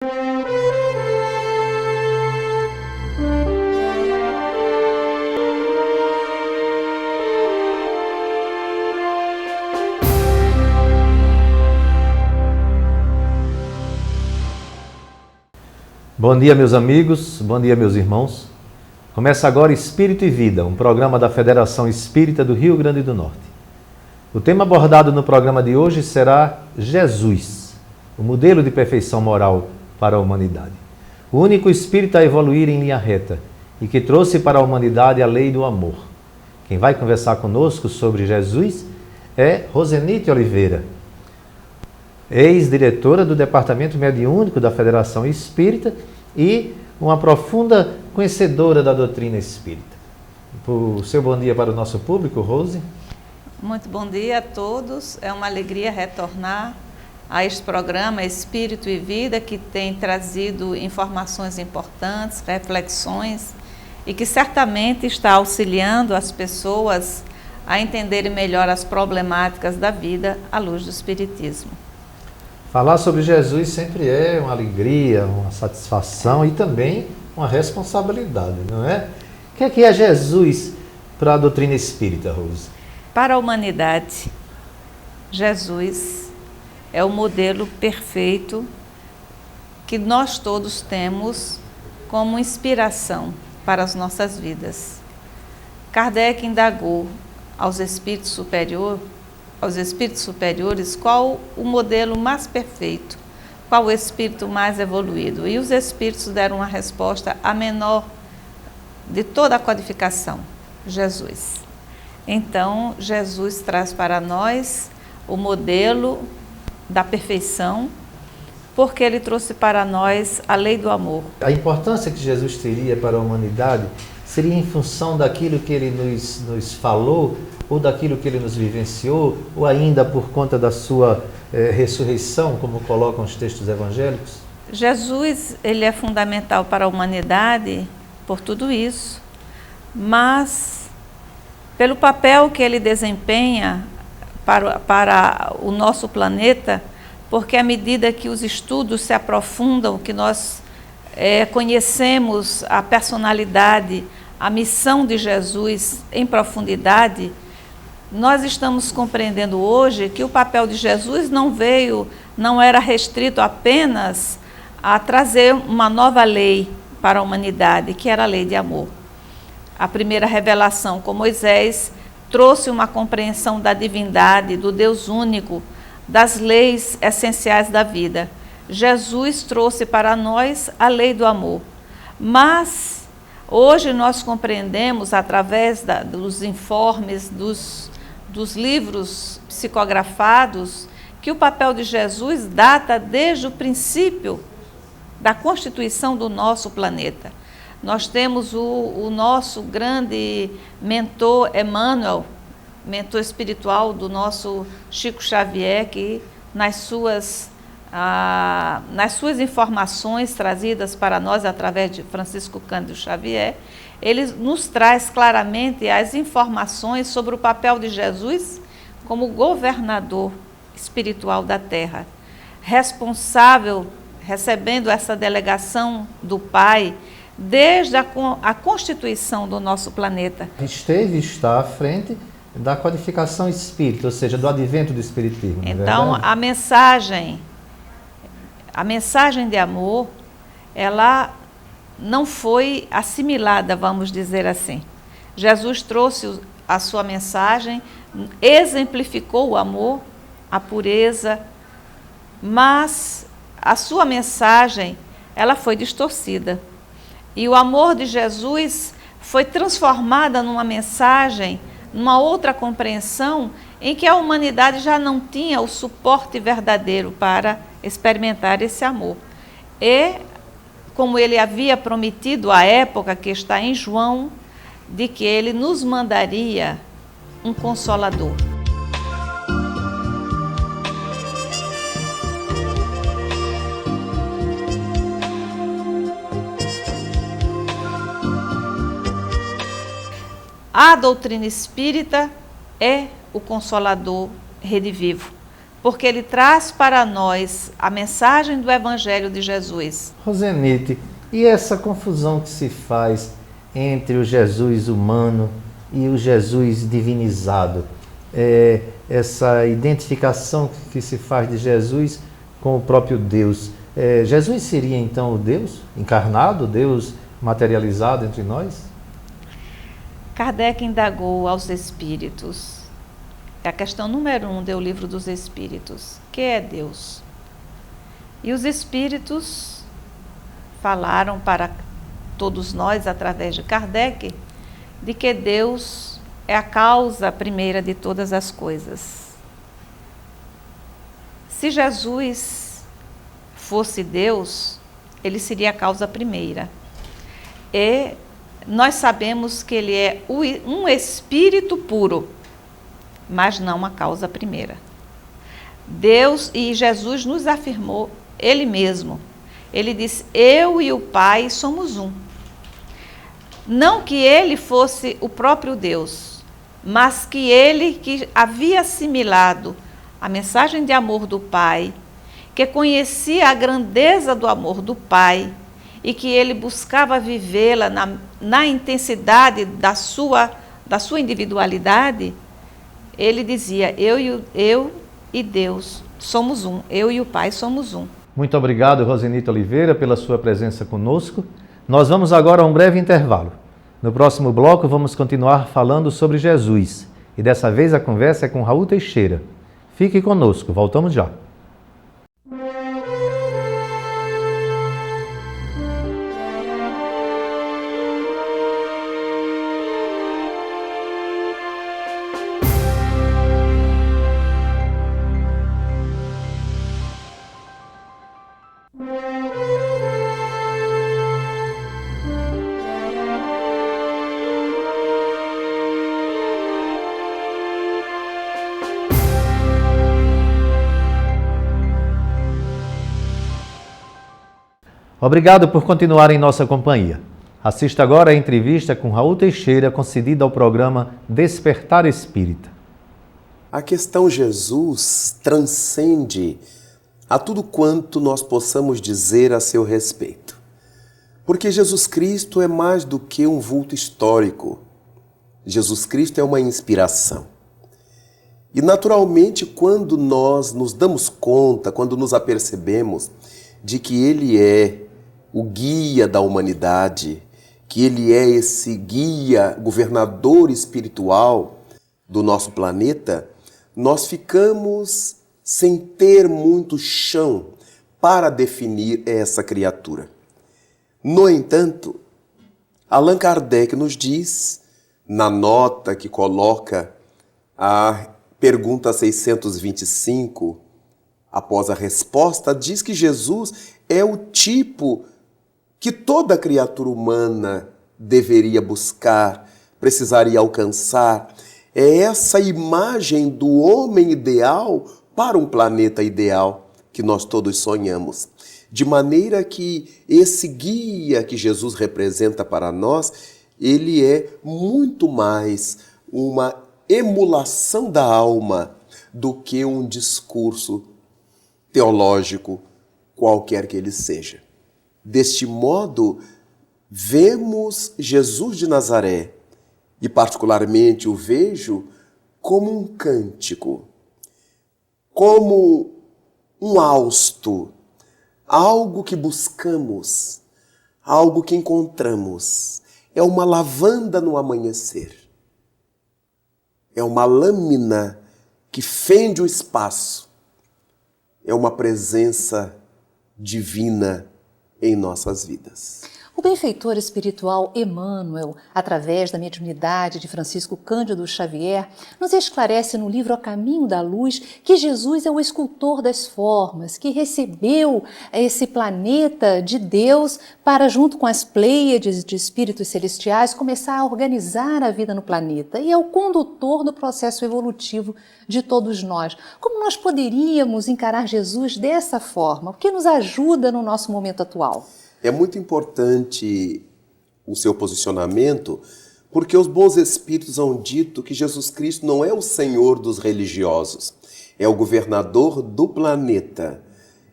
Bom dia, meus amigos, bom dia, meus irmãos. Começa agora Espírito e Vida, um programa da Federação Espírita do Rio Grande do Norte. O tema abordado no programa de hoje será Jesus, o modelo de perfeição moral para a humanidade. O único espírito a evoluir em linha reta e que trouxe para a humanidade a lei do amor. Quem vai conversar conosco sobre Jesus é Rosenite Oliveira, ex-diretora do Departamento Mediúnico da Federação Espírita e uma profunda conhecedora da doutrina espírita. O seu bom dia para o nosso público, Rose. Muito bom dia a todos. É uma alegria retornar a este programa Espírito e Vida, que tem trazido informações importantes, reflexões e que certamente está auxiliando as pessoas a entenderem melhor as problemáticas da vida à luz do Espiritismo. Falar sobre Jesus sempre é uma alegria, uma satisfação e também uma responsabilidade, não é? O que é Jesus para a doutrina espírita, Rose? Para a humanidade, Jesus é o modelo perfeito que nós todos temos como inspiração para as nossas vidas. Kardec indagou aos espíritos superiores qual o modelo mais perfeito, qual o espírito mais evoluído. E os espíritos deram uma resposta a menor de toda a codificação: Jesus. Então, Jesus traz para nós o modelo da perfeição, porque ele trouxe para nós a lei do amor. A importância que Jesus teria para a humanidade seria em função daquilo que ele nos falou, ou daquilo que ele nos vivenciou, ou ainda por conta da sua ressurreição, como colocam os textos evangélicos? Jesus, ele é fundamental para a humanidade por tudo isso, mas pelo papel que ele desempenha para o nosso planeta, porque à medida que os estudos se aprofundam, que nós conhecemos a personalidade, a missão de Jesus em profundidade, nós estamos compreendendo hoje que o papel de Jesus não era restrito apenas a trazer uma nova lei para a humanidade, que era a lei de amor. A primeira revelação com Moisés trouxe uma compreensão da divindade, do Deus único, das leis essenciais da vida. Jesus trouxe para nós a lei do amor. Mas hoje nós compreendemos, através dos informes, dos livros psicografados, que o papel de Jesus data desde o princípio da constituição do nosso planeta. Nós temos o nosso grande mentor Emmanuel, mentor espiritual do nosso Chico Xavier, que nas suas informações trazidas para nós através de Francisco Cândido Xavier, ele nos traz claramente as informações sobre o papel de Jesus como governador espiritual da Terra, responsável, recebendo essa delegação do Pai, desde a constituição do nosso planeta. Esteve e está à frente da codificação espírita, ou seja, do advento do espiritismo. Então, a mensagem de amor, ela não foi assimilada, vamos dizer assim. Jesus trouxe a sua mensagem, exemplificou o amor, a pureza, mas a sua mensagem, ela foi distorcida. E o amor de Jesus foi transformada numa mensagem, numa outra compreensão, em que a humanidade já não tinha o suporte verdadeiro para experimentar esse amor. E, como ele havia prometido à época, que está em João, de que ele nos mandaria um Consolador. A doutrina espírita é o Consolador redivivo. porque ele traz para nós a mensagem do Evangelho de Jesus. Rosenite, e essa confusão que se faz entre o Jesus humano e o Jesus divinizado? Essa identificação que se faz de Jesus com o próprio Deus. Jesus seria então o Deus encarnado, Deus materializado entre nós? Kardec indagou aos espíritos. É a questão número 1 do Livro dos Espíritos. Que é Deus? E os espíritos falaram para todos nós, através de Kardec, de que Deus é a causa primeira de todas as coisas. Se Jesus fosse Deus, ele seria a causa primeira. E nós sabemos que ele é um espírito puro, mas não a causa primeira. Deus e Jesus nos afirmou ele mesmo. Ele disse: eu e o Pai somos um. Não que ele fosse o próprio Deus, mas que ele que havia assimilado a mensagem de amor do Pai, que conhecia a grandeza do amor do Pai e que ele buscava vivê-la na intensidade da sua individualidade, ele dizia: eu e Deus somos um, eu e o Pai somos um. Muito obrigado, Rosenite Oliveira, pela sua presença conosco. Nós vamos agora a um breve intervalo. No próximo bloco vamos continuar falando sobre Jesus. E dessa vez a conversa é com Raul Teixeira. Fique conosco, voltamos já. Obrigado por continuar em nossa companhia. Assista agora a entrevista com Raul Teixeira, concedida ao programa Despertar Espírita. A questão Jesus transcende a tudo quanto nós possamos dizer a seu respeito. Porque Jesus Cristo é mais do que um vulto histórico. Jesus Cristo é uma inspiração. E naturalmente, quando nós nos damos conta, quando nos apercebemos de que Ele é o guia da humanidade, que Ele é esse guia, governador espiritual do nosso planeta, nós ficamos sem ter muito chão para definir essa criatura. No entanto, Allan Kardec nos diz, na nota que coloca a pergunta 625, após a resposta, diz que Jesus é o tipo que toda criatura humana deveria buscar, precisaria alcançar. É essa imagem do homem ideal para um planeta ideal que nós todos sonhamos. De maneira que esse guia que Jesus representa para nós, ele é muito mais uma emulação da alma do que um discurso teológico, qualquer que ele seja. Deste modo, vemos Jesus de Nazaré, e particularmente o vejo como um cântico, como um hausto, algo que buscamos, algo que encontramos. É uma lavanda no amanhecer. É uma lâmina que fende o espaço. É uma presença divina em nossas vidas. O benfeitor espiritual Emmanuel, através da mediunidade de Francisco Cândido Xavier, nos esclarece no livro A Caminho da Luz que Jesus é o escultor das formas, que recebeu esse planeta de Deus para, junto com as pleiades de espíritos celestiais, começar a organizar a vida no planeta, e é o condutor do processo evolutivo de todos nós. Como nós poderíamos encarar Jesus dessa forma? O que nos ajuda no nosso momento atual? É muito importante o seu posicionamento, porque os bons espíritos hão dito que Jesus Cristo não é o Senhor dos religiosos. é o governador do planeta.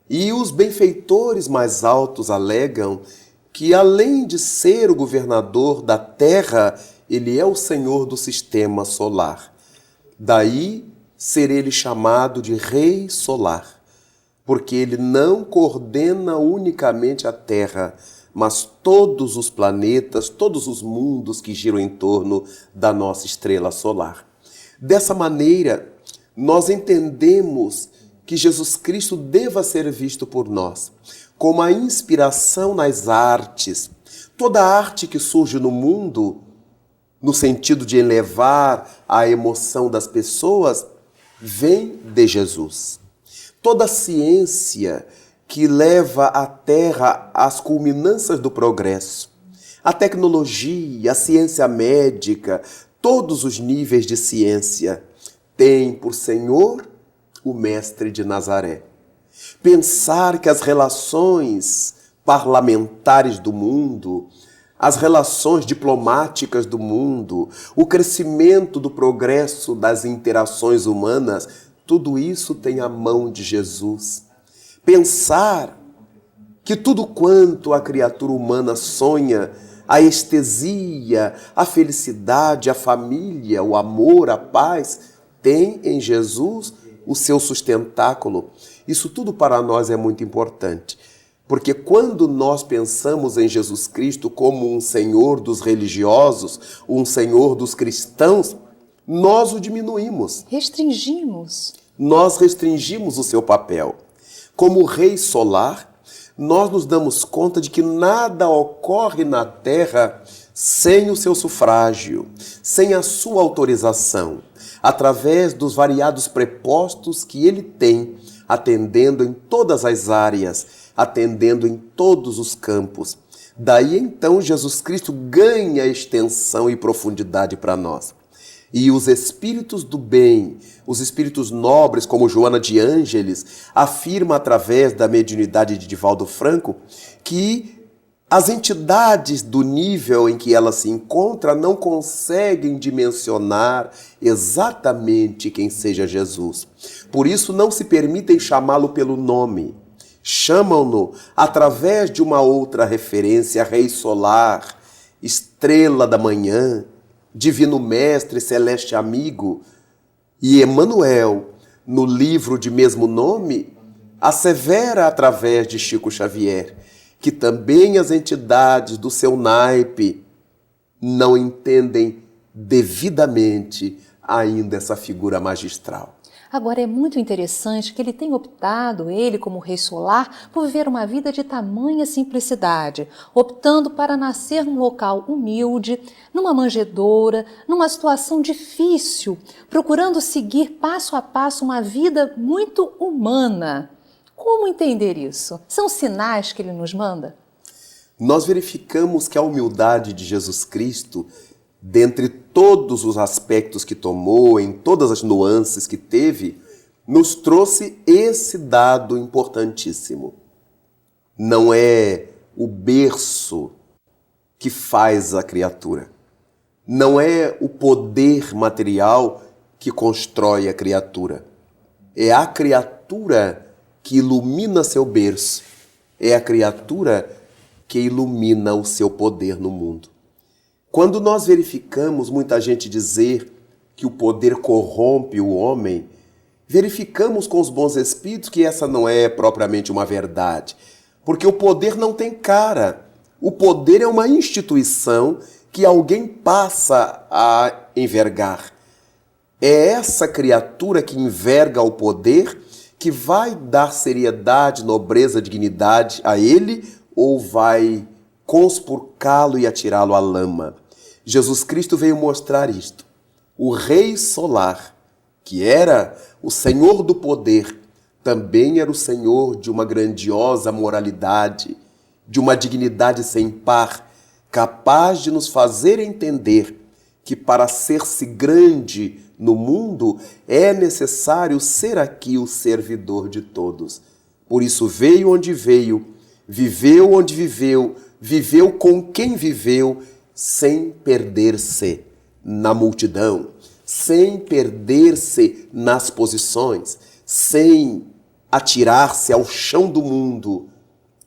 E os benfeitores mais altos alegam que, além de ser o governador da Terra, ele é o senhor do sistema solar. Daí ser ele chamado de Rei Solar, porque ele não coordena unicamente a Terra, mas todos os planetas, todos os mundos que giram em torno da nossa estrela solar. Dessa maneira, nós entendemos que Jesus Cristo deva ser visto por nós como a inspiração nas artes. Toda arte que surge no mundo, no sentido de elevar a emoção das pessoas, vem de Jesus. Toda ciência que leva a Terra às culminâncias do progresso, a tecnologia, a ciência médica, todos os níveis de ciência, tem por Senhor o Mestre de Nazaré. Pensar que as relações parlamentares do mundo, as relações diplomáticas do mundo, o crescimento do progresso das interações humanas, tudo isso tem a mão de Jesus. Pensar que tudo quanto a criatura humana sonha, a estesia, a felicidade, a família, o amor, a paz, tem em Jesus o seu sustentáculo. Isso tudo para nós é muito importante, porque quando nós pensamos em Jesus Cristo como um Senhor dos religiosos, um Senhor dos cristãos, nós o diminuímos. Restringimos. Nós restringimos o seu papel. Como Rei Solar, nós nos damos conta de que nada ocorre na Terra sem o seu sufrágio, sem a sua autorização, através dos variados prepostos que ele tem, atendendo em todas as áreas, atendendo em todos os campos. Daí então Jesus Cristo ganha extensão e profundidade para nós. E os espíritos do bem, os espíritos nobres, como Joana de Ângeles, afirma através da mediunidade de Divaldo Franco que as entidades do nível em que ela se encontra não conseguem dimensionar exatamente quem seja Jesus. Por isso não se permitem chamá-lo pelo nome. Chamam-no através de uma outra referência, Rei Solar, Estrela da Manhã, Divino Mestre, Celeste Amigo. E Emmanuel, no livro de mesmo nome, assevera através de Chico Xavier que também as entidades do seu naipe não entendem devidamente ainda essa figura magistral. Agora, é muito interessante que ele tenha optado, ele como Rei Solar, por viver uma vida de tamanha simplicidade, optando para nascer num local humilde, numa manjedoura, numa situação difícil, procurando seguir passo a passo uma vida muito humana. Como entender isso? São sinais que ele nos manda? Nós verificamos que a humildade de Jesus Cristo, dentre todos os aspectos que tomou, em todas as nuances que teve, nos trouxe esse dado importantíssimo. Não é o berço que faz a criatura. Não é o poder material que constrói a criatura. É a criatura que ilumina seu berço. É a criatura que ilumina o seu poder no mundo. Quando nós verificamos muita gente dizer que o poder corrompe o homem, verificamos com os bons espíritos que essa não é propriamente uma verdade, porque o poder não tem cara. O poder é uma instituição que alguém passa a envergar. É essa criatura que enverga o poder que vai dar seriedade, nobreza, dignidade a ele ou vai conspurcá-lo e atirá-lo à lama. Jesus Cristo veio mostrar isto. O Rei Solar, que era o Senhor do poder, também era o Senhor de uma grandiosa moralidade, de uma dignidade sem par, capaz de nos fazer entender que para ser-se grande no mundo é necessário ser aqui o servidor de todos. Por isso veio onde veio, viveu onde viveu, viveu com quem viveu, sem perder-se na multidão, sem perder-se nas posições, sem atirar-se ao chão do mundo,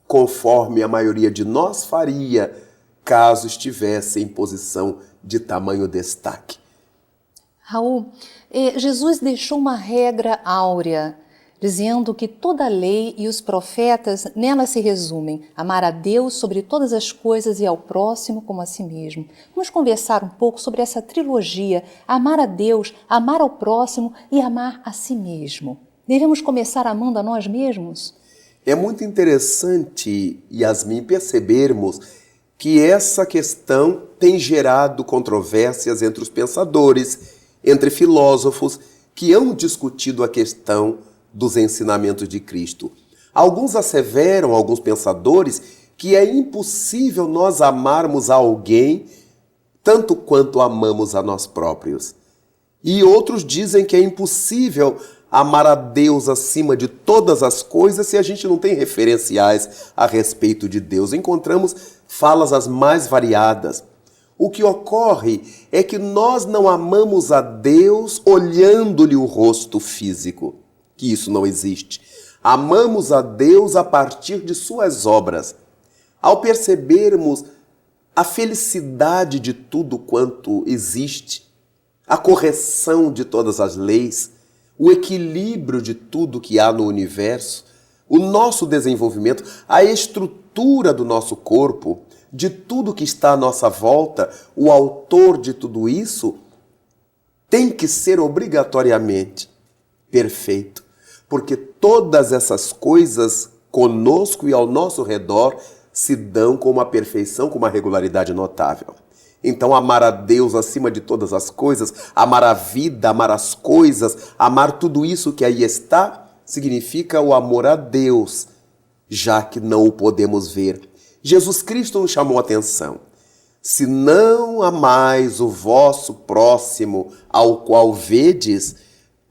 conforme a maioria de nós faria, caso estivesse em posição de tamanho destaque. Raul, Jesus deixou uma regra áurea, dizendo que toda a lei e os profetas nela se resumem: amar a Deus sobre todas as coisas e ao próximo como a si mesmo. Vamos conversar um pouco sobre essa trilogia: amar a Deus, amar ao próximo e amar a si mesmo. Devemos começar amando a nós mesmos? É muito interessante, Yasmin, percebermos que essa questão tem gerado controvérsias entre os pensadores, entre filósofos que hão discutido a questão dos ensinamentos de Cristo. Alguns asseveram, alguns pensadores, que é impossível nós amarmos a alguém tanto quanto amamos a nós próprios. E outros dizem que é impossível amar a Deus acima de todas as coisas se a gente não tem referenciais a respeito de Deus. Encontramos falas as mais variadas. O que ocorre é que nós não amamos a Deus olhando-lhe o rosto físico, que isso não existe. Amamos a Deus a partir de suas obras. Ao percebermos a felicidade de tudo quanto existe, a correção de todas as leis, o equilíbrio de tudo que há no universo, o nosso desenvolvimento, a estrutura do nosso corpo, de tudo que está à nossa volta, o autor de tudo isso tem que ser obrigatoriamente perfeito, porque todas essas coisas conosco e ao nosso redor se dão com uma perfeição, com uma regularidade notável. Então, amar a Deus acima de todas as coisas, amar a vida, amar as coisas, amar tudo isso que aí está, significa o amor a Deus, já que não o podemos ver. Jesus Cristo nos chamou a atenção. Se não amais o vosso próximo ao qual vedes,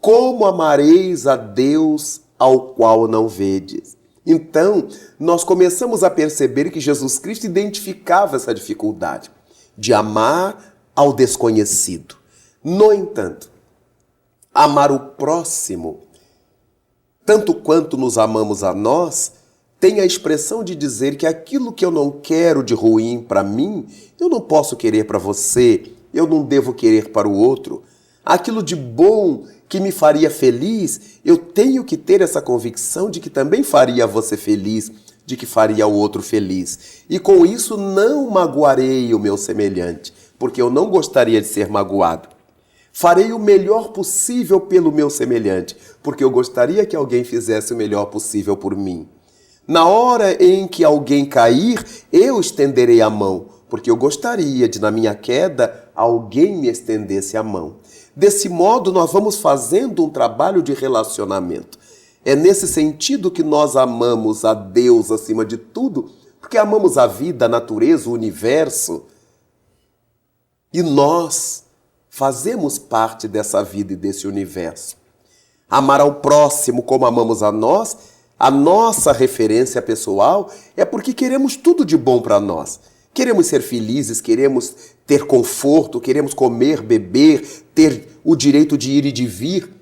como amareis a Deus ao qual não vedes? Então, nós começamos a perceber que Jesus Cristo identificava essa dificuldade de amar ao desconhecido. No entanto, amar o próximo, tanto quanto nos amamos a nós, tem a expressão de dizer que aquilo que eu não quero de ruim para mim, eu não posso querer para você, eu não devo querer para o outro. Aquilo de bom que me faria feliz, eu tenho que ter essa convicção de que também faria você feliz, de que faria o outro feliz. E com isso não magoarei o meu semelhante, porque eu não gostaria de ser magoado. Farei o melhor possível pelo meu semelhante, porque eu gostaria que alguém fizesse o melhor possível por mim. Na hora em que alguém cair, eu estenderei a mão, porque eu gostaria de, na minha queda, alguém me estendesse a mão. Desse modo, nós vamos fazendo um trabalho de relacionamento. É nesse sentido que nós amamos a Deus acima de tudo, porque amamos a vida, a natureza, o universo. E nós fazemos parte dessa vida e desse universo. Amar ao próximo como amamos a nós, a nossa referência pessoal é porque queremos tudo de bom para nós. Queremos ser felizes, queremos ter conforto, queremos comer, beber, ter o direito de ir e de vir.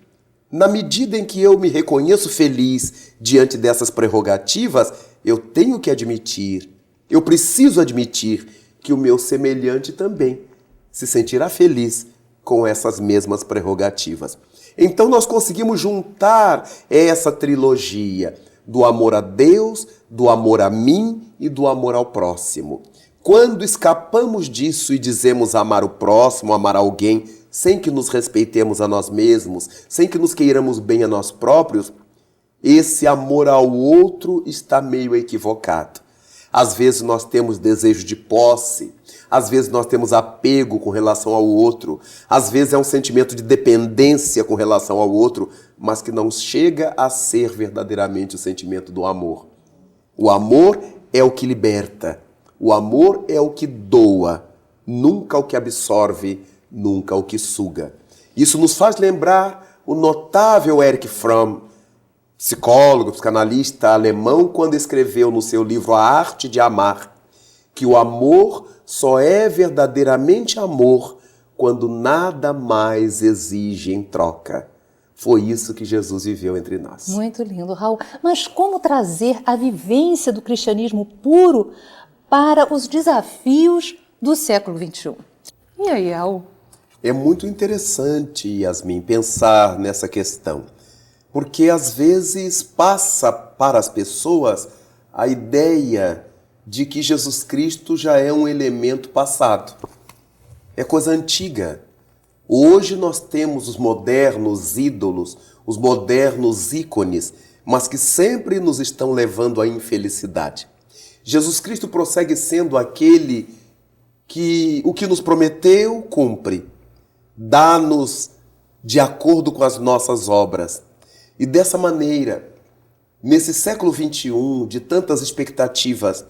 Na medida em que eu me reconheço feliz diante dessas prerrogativas, eu tenho que admitir, eu preciso admitir que o meu semelhante também se sentirá feliz com essas mesmas prerrogativas. Então nós conseguimos juntar essa trilogia do amor a Deus, do amor a mim e do amor ao próximo. Quando escapamos disso e dizemos amar o próximo, amar alguém, sem que nos respeitemos a nós mesmos, sem que nos queiramos bem a nós próprios, esse amor ao outro está meio equivocado. Às vezes nós temos desejo de posse, às vezes nós temos apego com relação ao outro, às vezes é um sentimento de dependência com relação ao outro, mas que não chega a ser verdadeiramente o sentimento do amor. O amor é o que liberta, o amor é o que doa, nunca o que absorve, nunca o que suga. Isso nos faz lembrar o notável Erich Fromm, psicólogo, psicanalista alemão, quando escreveu no seu livro A Arte de Amar, que o amor só é verdadeiramente amor quando nada mais exige em troca. Foi isso que Jesus viveu entre nós. Muito lindo, Raul. Mas como trazer a vivência do cristianismo puro para os desafios do século XXI? E aí, Raul? É muito interessante, Yasmin, pensar nessa questão, porque às vezes passa para as pessoas a ideia de que Jesus Cristo já é um elemento passado. É coisa antiga. Hoje nós temos os modernos ídolos, os modernos ícones, mas que sempre nos estão levando à infelicidade. Jesus Cristo prossegue sendo aquele que o que nos prometeu, cumpre. Dá-nos de acordo com as nossas obras. E dessa maneira, nesse século XXI, de tantas expectativas,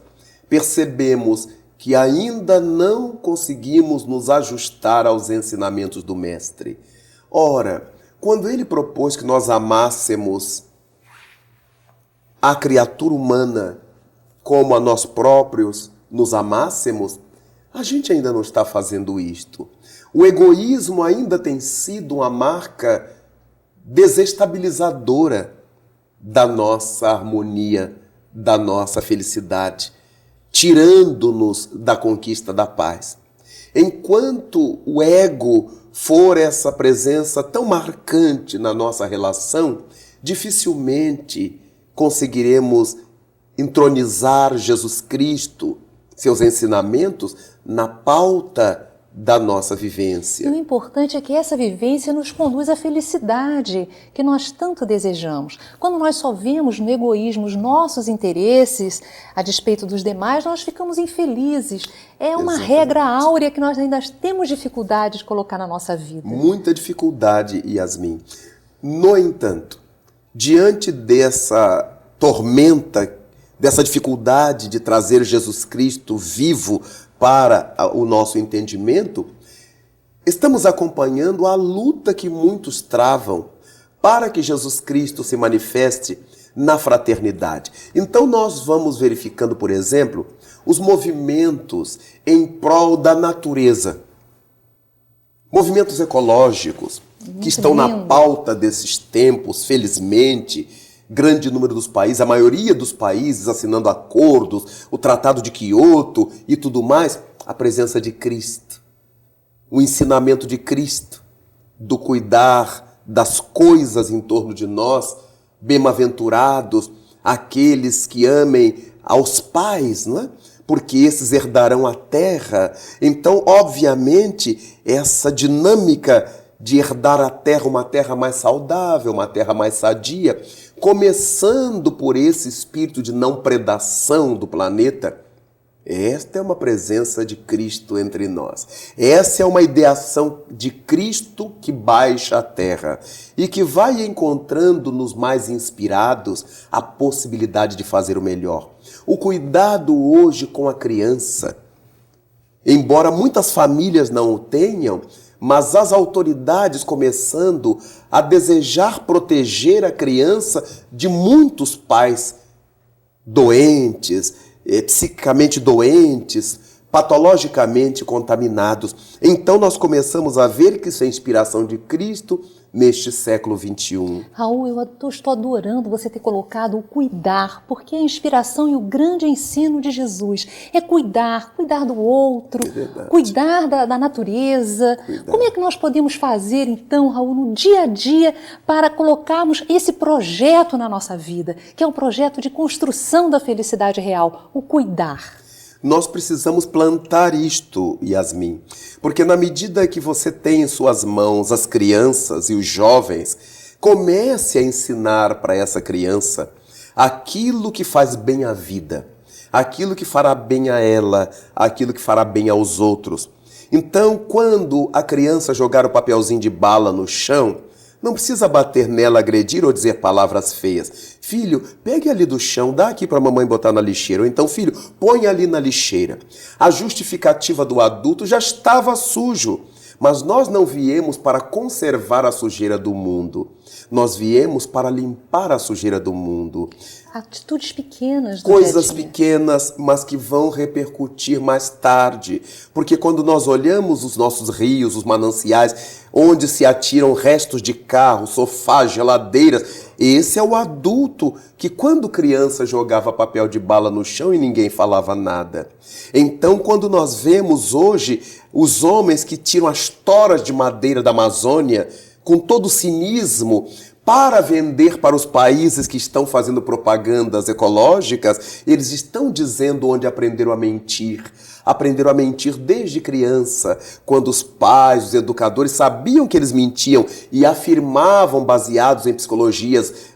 percebemos que ainda não conseguimos nos ajustar aos ensinamentos do Mestre. Ora, quando ele propôs que nós amássemos a criatura humana como a nós próprios nos amássemos, a gente ainda não está fazendo isto. O egoísmo ainda tem sido uma marca desestabilizadora da nossa harmonia, da nossa felicidade, tirando-nos da conquista da paz. Enquanto o ego for essa presença tão marcante na nossa relação, dificilmente conseguiremos entronizar Jesus Cristo, seus ensinamentos, na pauta da nossa vivência. E o importante é que essa vivência nos conduz à felicidade que nós tanto desejamos. Quando nós só vemos no egoísmo os nossos interesses a despeito dos demais, nós ficamos infelizes. É uma regra áurea que nós ainda temos dificuldade de colocar na nossa vida. Muita dificuldade, Yasmin. No entanto, diante dessa tormenta, dessa dificuldade de trazer Jesus Cristo vivo para o nosso entendimento, estamos acompanhando a luta que muitos travam para que Jesus Cristo se manifeste na fraternidade. Então nós vamos verificando, por exemplo, os movimentos em prol da natureza. Movimentos ecológicos que estão na pauta desses tempos, felizmente. Grande número dos países, a maioria dos países assinando acordos, o Tratado de Quioto e tudo mais, a presença de Cristo, o ensinamento de Cristo, do cuidar das coisas em torno de nós, bem-aventurados aqueles que amem aos pais, não é? Porque esses herdarão a terra. Então, obviamente, essa dinâmica de herdar a terra, uma terra mais saudável, uma terra mais sadia, começando por esse espírito de não predação do planeta, esta é uma presença de Cristo entre nós. Essa é uma ideação de Cristo que baixa a terra e que vai encontrando nos mais inspirados a possibilidade de fazer o melhor. O cuidado hoje com a criança, embora muitas famílias não o tenham, mas as autoridades começando a desejar proteger a criança de muitos pais doentes, psiquicamente doentes, patologicamente contaminados. Então nós começamos a ver que isso é inspiração de Cristo neste século XXI. Raul, eu estou adorando você ter colocado o cuidar, porque a inspiração e o grande ensino de Jesus é cuidar do outro, cuidar da natureza. Como é que nós podemos fazer, então, Raul, no dia a dia para colocarmos esse projeto na nossa vida, que é um projeto de construção da felicidade real, o cuidar? Nós precisamos plantar isto, Yasmin, porque na medida que você tem em suas mãos as crianças e os jovens, comece a ensinar para essa criança aquilo que faz bem à vida, aquilo que fará bem a ela, aquilo que fará bem aos outros. Então, quando a criança jogar o papelzinho de bala no chão, não precisa bater nela, agredir ou dizer palavras feias. Filho, pegue ali do chão, dá aqui para a mamãe botar na lixeira. Ou então, filho, põe ali na lixeira. A justificativa do adulto já estava sujo. Mas nós não viemos para conservar a sujeira do mundo. Nós viemos para limpar a sujeira do mundo. atitudes pequenas do Coisas dia a dia. pequenas, mas que vão repercutir mais tarde. Porque quando nós olhamos os nossos rios, os mananciais, onde se atiram restos de carro, sofás, geladeiras, esse é o adulto que quando criança jogava papel de bala no chão e ninguém falava nada. Então, quando nós vemos hoje os homens que tiram as toras de madeira da Amazônia com todo o cinismo para vender para os países que estão fazendo propagandas ecológicas, eles estão dizendo onde aprenderam a mentir. Aprenderam a mentir desde criança, quando os pais, os educadores sabiam que eles mentiam e afirmavam, baseados em psicologias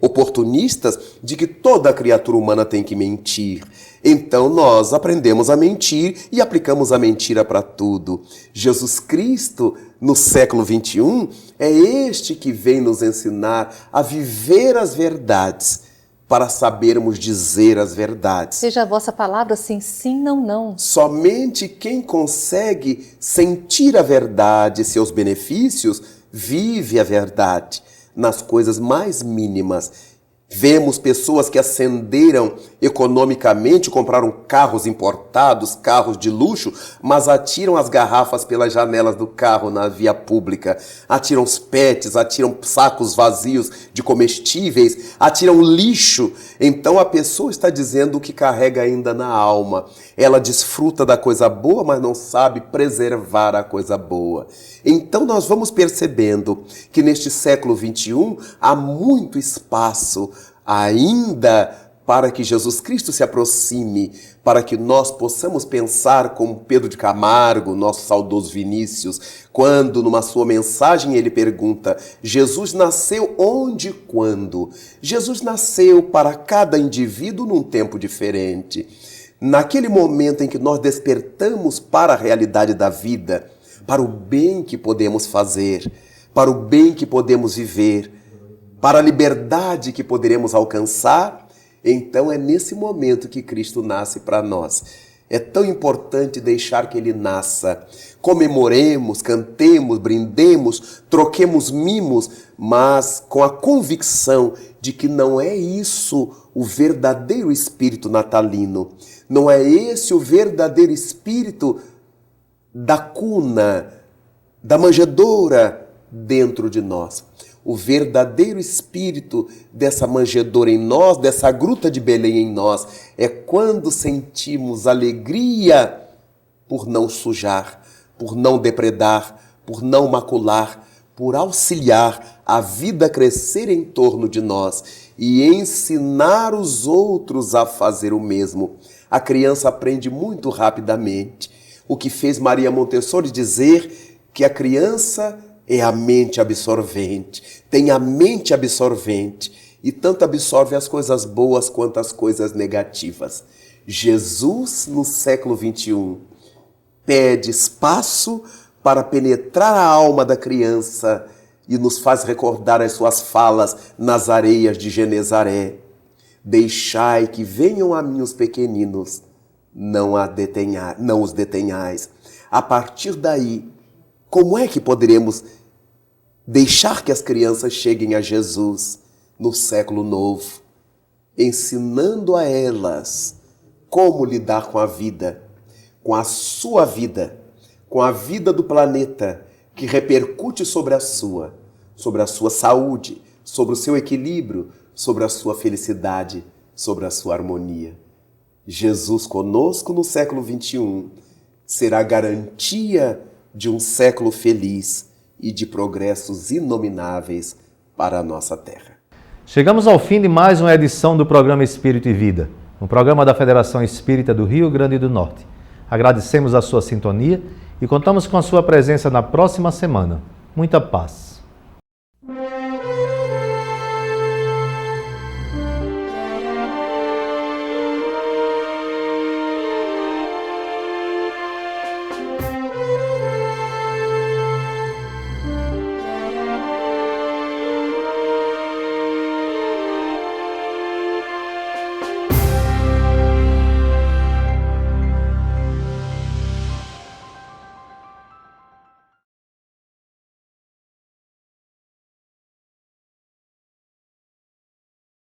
oportunistas, de que toda criatura humana tem que mentir. Então nós aprendemos a mentir e aplicamos a mentira para tudo. Jesus Cristo, no século XXI, é este que vem nos ensinar a viver as verdades, para sabermos dizer as verdades. Seja a vossa palavra sim, sim, não, não. Somente quem consegue sentir a verdade e seus benefícios, vive a verdade nas coisas mais mínimas. Vemos pessoas que ascenderam economicamente, compraram carros importados, carros de luxo, mas atiram as garrafas pelas janelas do carro na via pública, atiram os pets, atiram sacos vazios de comestíveis, atiram lixo. Então a pessoa está dizendo o que carrega ainda na alma. Ela desfruta da coisa boa, mas não sabe preservar a coisa boa. Então nós vamos percebendo que neste século XXI há muito espaço ainda para que Jesus Cristo se aproxime, para que nós possamos pensar como Pedro de Camargo, nosso saudoso Vinícius, quando numa sua mensagem ele pergunta: Jesus nasceu onde e quando? Jesus nasceu para cada indivíduo num tempo diferente. Naquele momento em que nós despertamos para a realidade da vida, para o bem que podemos fazer, para o bem que podemos viver, para a liberdade que poderemos alcançar, então é nesse momento que Cristo nasce para nós. É tão importante deixar que Ele nasça. Comemoremos, cantemos, brindemos, troquemos mimos, mas com a convicção de que não é isso o verdadeiro espírito natalino. Não é esse o verdadeiro espírito da cuna, da manjedoura dentro de nós. O verdadeiro espírito dessa manjedoura em nós, dessa gruta de Belém em nós, é quando sentimos alegria por não sujar, por não depredar, por não macular, por auxiliar a vida a crescer em torno de nós e ensinar os outros a fazer o mesmo. A criança aprende muito rapidamente. O que fez Maria Montessori dizer que a criança é a mente absorvente, tem a mente absorvente e tanto absorve as coisas boas quanto as coisas negativas. Jesus, no século XXI, pede espaço para penetrar a alma da criança e nos faz recordar as suas falas nas areias de Genezaré. Deixai que venham a mim os pequeninos, não os detenhais. A partir daí, como é que poderemos deixar que as crianças cheguem a Jesus no século novo? Ensinando a elas como lidar com a vida, com a sua vida, com a vida do planeta, que repercute sobre a sua saúde, sobre o seu equilíbrio, sobre a sua felicidade, sobre a sua harmonia. Jesus conosco no século XXI será garantia de um século feliz e de progressos inomináveis para a nossa terra. Chegamos ao fim de mais uma edição do programa Espírito e Vida, um programa da Federação Espírita do Rio Grande do Norte. Agradecemos a sua sintonia e contamos com a sua presença na próxima semana. Muita paz.